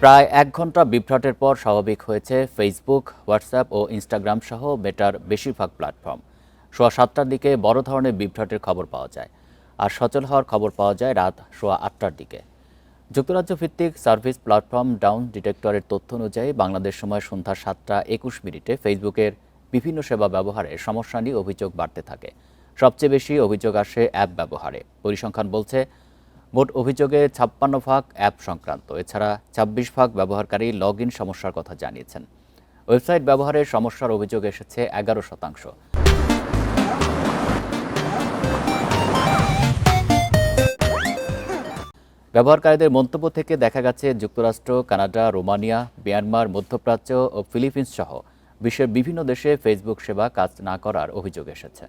প্রায় ১ ঘণ্টা বিভ্রাটের পর স্বাভাবিক হয়েছে ফেসবুক, হোয়াটসঅ্যাপ ও ইনস্টাগ্রাম সহ মেটার বেশিরভাগ প্ল্যাটফর্ম। সোয়া ৭টার দিকে বড় ধরনের বিভ্রাটের খবর পাওয়া যায়, আর সচল হওয়ার খবর পাওয়া যায় রাত সোয়া ৮টার দিকে। যুক্তরাজ্য ভিত্তিক সার্ভিস প্ল্যাটফর্ম ডাউন ডিটেক্টরের তথ্য অনুযায়ী বাংলাদেশ সময় সন্ধ্যা ৭টা ২১ বিভিন্ন বিভিন্ন সেবা ব্যবহারে সমস্যা নিয়ে অভিযোগ বাড়তে থাকে। সবচেয়ে বেশি অভিযোগ আসে অ্যাপ ব্যবহারে। পরিসংখ্যান বলছে, মোট অভিযোগে ৫৬ ভাগ অ্যাপ সংক্রান্ত। এছাড়া ২৬ ভাগ ব্যবহারকারী লগ ইন সমস্যার কথা জানিয়েছেন। ওয়েবসাইট ব্যবহারের সমস্যার অভিযোগ এসেছে ১১%। ব্যবহারকারীদের মন্তব্য থেকে দেখা গেছে যুক্তরাষ্ট্র, কানাডা, রোমানিয়া, মিয়ানমার, মধ্যপ্রাচ্য ও ফিলিপিন্স সহ বিশ্বের বিভিন্ন দেশে ফেসবুক সেবা কাজ না করার অভিযোগ এসেছে।